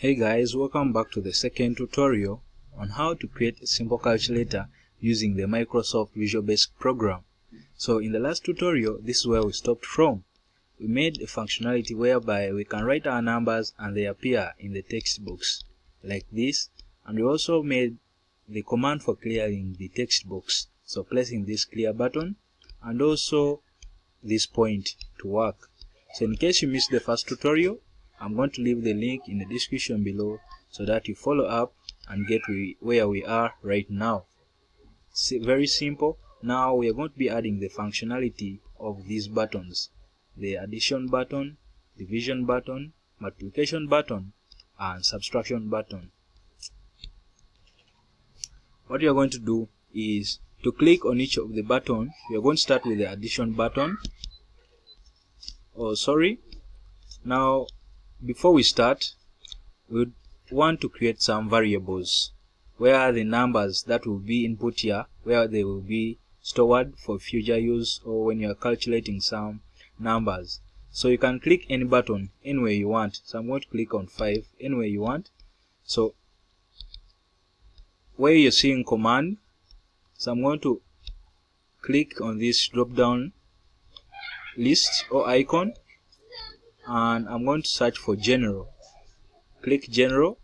Hey guys, welcome back to the second tutorial on how to create a simple calculator using the Microsoft Visual Basic program. So in the last tutorial, this is where we stopped from. We made a functionality whereby we can write our numbers and they appear in the text box like this, and we also made the command for clearing the text box, so placing this clear button and also this point to work. So in case you missed the first tutorial, I'm going to leave the link in the description below so that you follow up and get where we are right now. Very simple. Now we are going to be adding the functionality of these buttons: the addition button, division button, multiplication button, and subtraction button. What you are going to do is to click on each of the buttons. We are going to start with the addition button. Now before we start, we want to create some variables where the numbers that will be input here, where they will be stored for future use or when you are calculating some numbers. So you can click any button anywhere you want. So I'm going to click on 5 anywhere you want. So where you're seeing command, so I'm going to click on this drop down list or icon, and I'm going to search for general. Click general,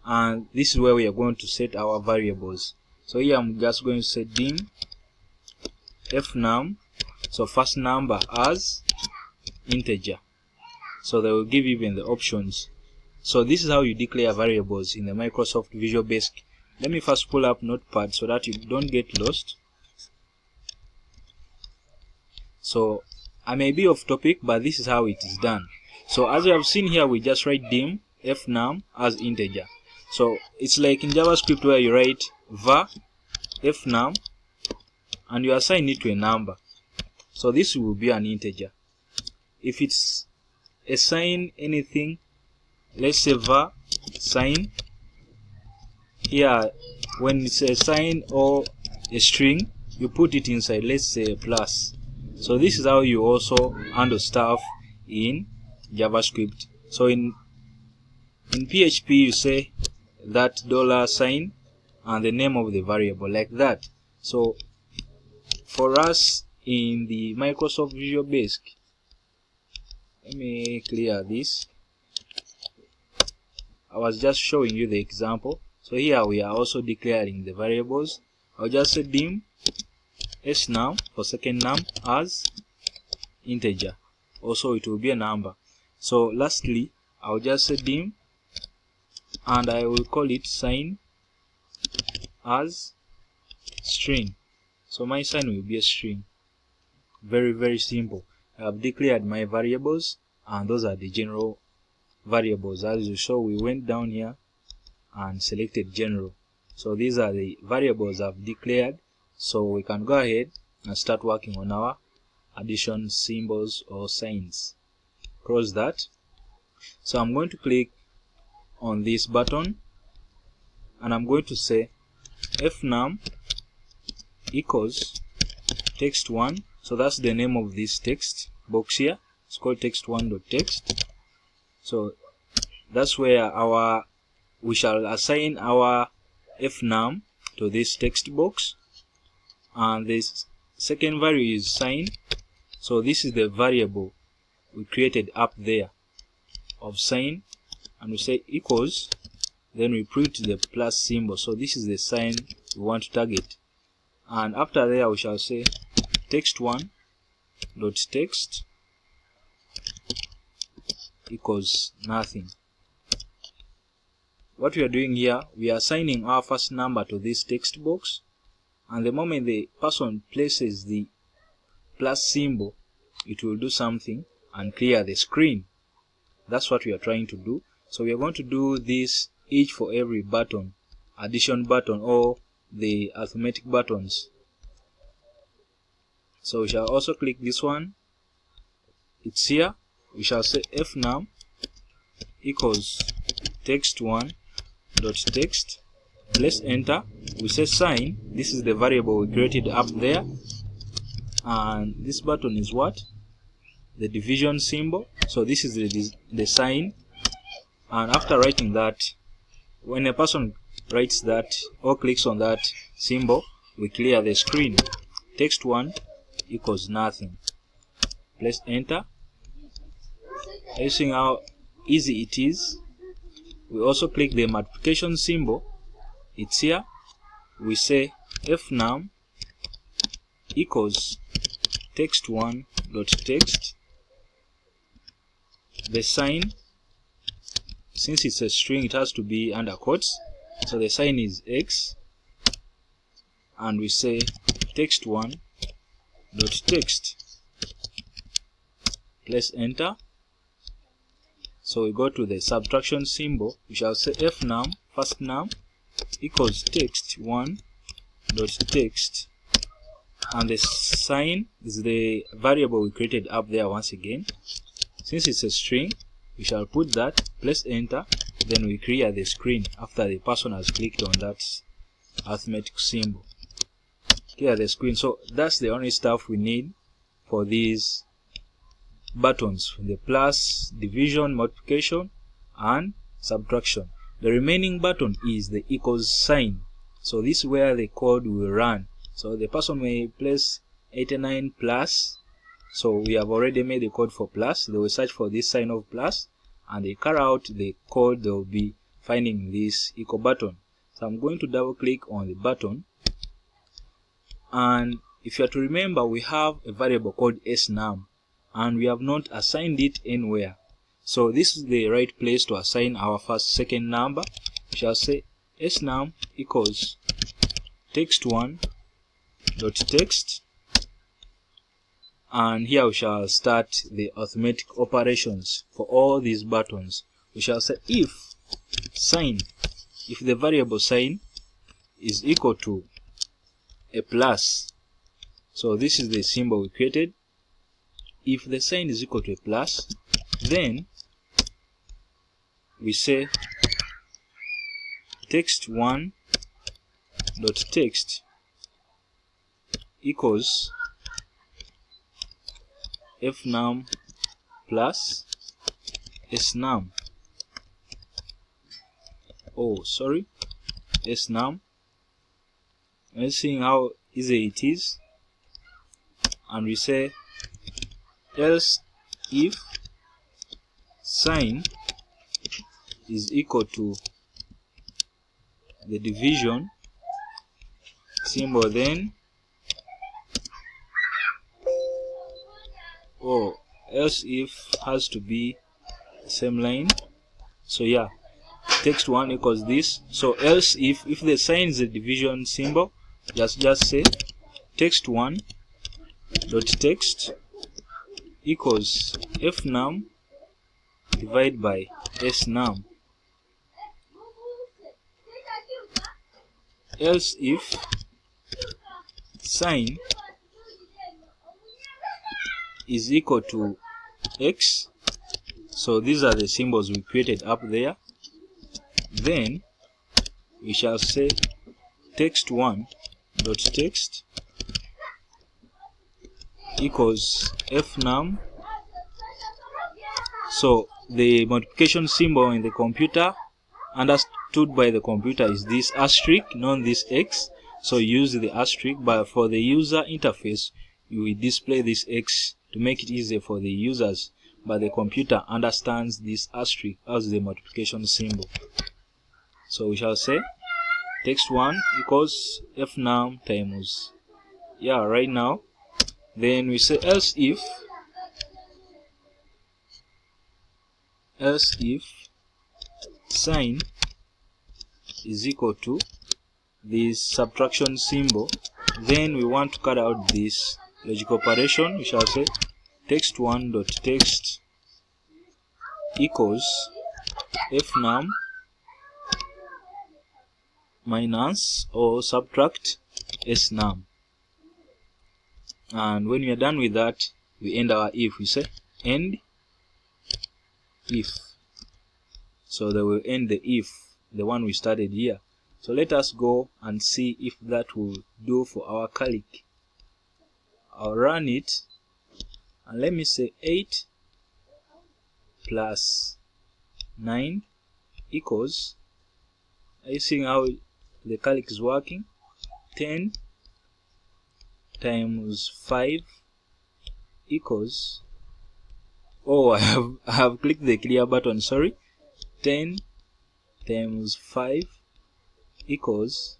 and this is where we are going to set our variables. So here I'm just going to set dim fnum, so first number as integer. So they will give even the options. So this is how you declare variables in the Microsoft Visual Basic. Let me first pull up Notepad so that you don't get lost. So I may be off topic, but this is how it is done. So as you have seen here, we just write dim fnum as integer. So it's like in JavaScript where you write var fnum and you assign it to a number. So this will be an integer. If it's assign anything, let's say var sign, here when it's a sign or a string, you put it inside, let's say a plus. So this is how you also handle stuff in JavaScript. So in PHP you say that $sign and the name of the variable like that. So for us in the Microsoft Visual Basic, let me clear this. I was just showing you the example. So here we are also declaring the variables. I'll just say dim snum for second num as integer. Also it will be a number. So lastly, I'll just say dim and I will call it sign as string. So my sign will be a string. Very simple. I have declared my variables, and those are the general variables. As you saw, we went down here and selected general. So these are the variables I've declared. So we can go ahead and start working on our addition symbols or signs. Close that. So I'm going to click on this button and I'm going to say fnum equals text1. So that's the name of this text box here. It's called text1.text. So that's where we shall assign our fnum to this text box, and this second value is sign. So this is the variable we created up there of sign, and we say equals, then we print the plus symbol. So this is the sign we want to target, and after there we shall say text1.text equals nothing. What we are doing here, we are assigning our first number to this text box, and the moment the person places the plus symbol, it will do something and clear the screen. That's what we are trying to do. So we are going to do this each for every button, addition button or the arithmetic buttons. So we shall also click this one. It's here. We shall say fnum equals text1.text. Let's enter. We say sign. This is the variable we created up there, and this button is what? The division symbol. So this is the sign, And after writing that, when a person writes that or clicks on that symbol, we clear the screen. Text1 equals nothing. Press enter. Are you seeing how easy it is? We also click the multiplication symbol. It's here. We say fnum equals text1.text. The sign, since it's a string, it has to be under quotes, so the sign is x, and we say text1.text. Press enter. So we go to the subtraction symbol. We shall say fnum, first num, equals text1.text, and the sign is the variable we created up there once again. Since it's a string, we shall put that, press enter, then we clear the screen after the person has clicked on that arithmetic symbol. Clear the screen. So that's the only stuff we need for these buttons: the plus, division, multiplication, and subtraction. The remaining button is the equals sign. So this is where the code will run. So the person may place 89 plus. So we have already made the code for plus. They will search for this sign of plus, and they carry out the code. They will be finding this equal button. So I'm going to double click on the button, and if you are to remember, we have a variable called snum, and we have not assigned it anywhere. So this is the right place to assign our second number. We shall say snum equals text1.text, and here we shall start the arithmetic operations for all these buttons. We shall say if sign, if the variable sign is equal to a plus, so this is the symbol we created. If the sign is equal to a plus, then we say text1.text equals fnum plus snum. Snum. And seeing how easy it is, and we say else if sign is equal to the division symbol, then else if has to be the same line. So yeah, text1 equals this. So else if the sign is a division symbol, just say text1.text equals fnum divided by snum. Else if sign is equal to x, so these are the symbols we created up there, then we shall say text1.text equals fnum. So the multiplication symbol in the computer, understood by the computer, is this asterisk, not this x. So use the asterisk, but for the user interface you will display this x to make it easier for the users, but the computer understands this asterisk as the multiplication symbol. So we shall say text1 equals fnum times, right now. Then we say else if sign is equal to this subtraction symbol, then we want to carry out this logical operation. We shall say text1.text equals fnum minus or subtract snum. And when we are done with that, we end our if. We say end if. So they will end the if, the one we started here. So let us go and see if that will do for our calc. I'll run it, and let me say 8 plus 9 equals, are you seeing how the calc is working? 10 times 5 equals, oh, I have clicked the clear button, sorry. 10 times 5 equals,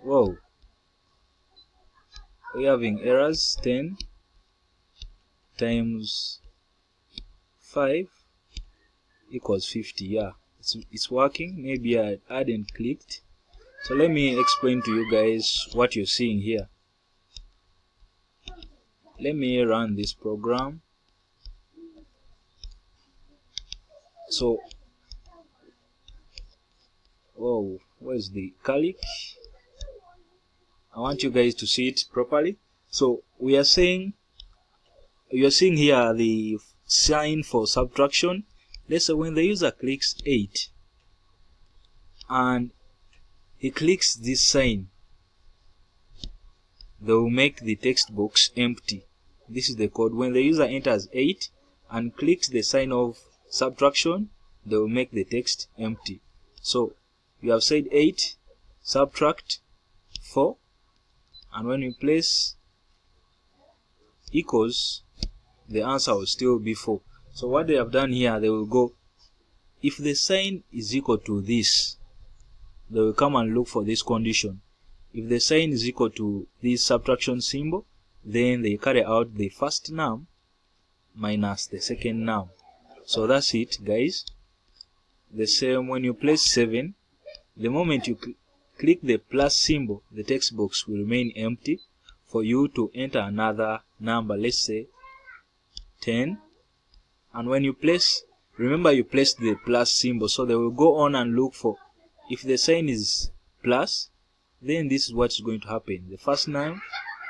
whoa, we're having errors. 10 times 5 equals 50. Yeah, it's working. Maybe I hadn't clicked. So let me explain to you guys what you're seeing here. Let me run this program. So, whoa, where's the calc? I want you guys to see it properly. So we are saying, you're seeing here the sign for subtraction. Let's say when the user clicks 8 and he clicks this sign, they will make the text box empty. This is the code. When the user enters 8 and clicks the sign of subtraction, they will make the text empty. So you have said 8 subtract 4, and when you place equals, the answer will still be 4. So what they have done here, they will go, if the sign is equal to this, they will come and look for this condition. If the sign is equal to this subtraction symbol, then they carry out the first num minus the second num. So that's it, guys. The same when you place 7, the moment you click the plus symbol, the text box will remain empty for you to enter another number, let's say 10. And when you place, remember you placed the plus symbol, so they will go on and look for, if the sign is plus, then this is what's going to happen. The first num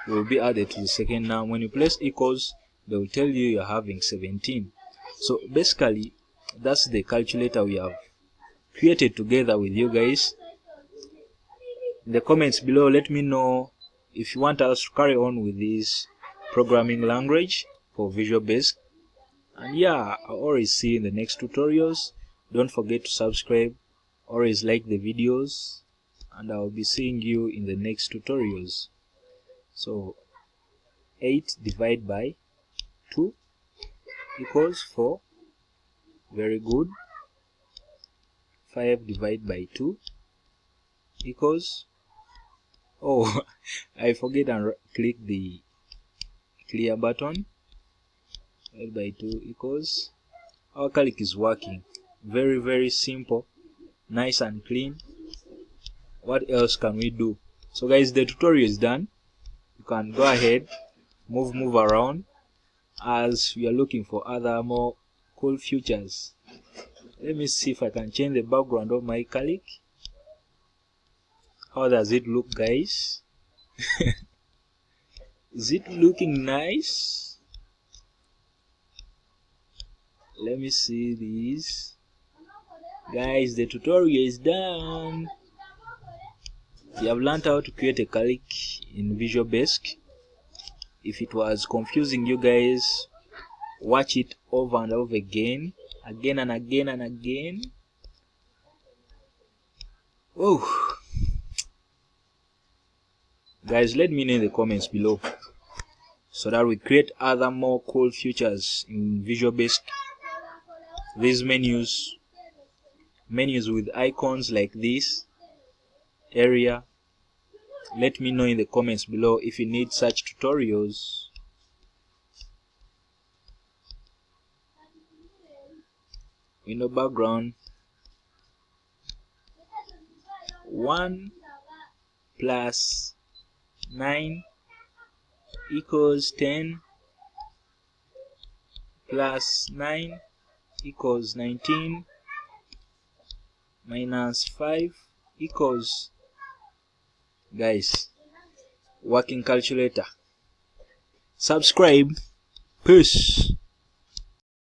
will be added to the second num. When you place equals, they will tell you you're having 17. So basically, that's the calculator we have created together with you guys. In the comments below, let me know if you want us to carry on with this programming language for Visual Basic. And yeah, I'll always see you in the next tutorials. Don't forget to subscribe, always like the videos, and I'll be seeing you in the next tutorials. So 8 divided by 2 equals 4. Very good. 5 divided by 2 equals, oh, I forget and click the clear button. 5 by 2 equals, our calc is working. Very, very simple, nice and clean. What else can we do? So guys, the tutorial is done. You can go ahead, move around, as we are looking for other more cool features. Let me see if I can change the background of my calc. How does it look, guys? Is it looking nice? Let me see this. Guys, the tutorial is done. You have learned how to create a calc in Visual Basic. If it was confusing you guys, watch it over and over again and again and again. Oh, guys, let me know in the comments below so that we create other more cool features in Visual Basic. These menus with icons like this area. Let me know in the comments below if you need such tutorials. Window background. 1 plus 9 equals 10 plus 9 equals 19 minus 5 equals, guys, working calculator. Subscribe. Peace.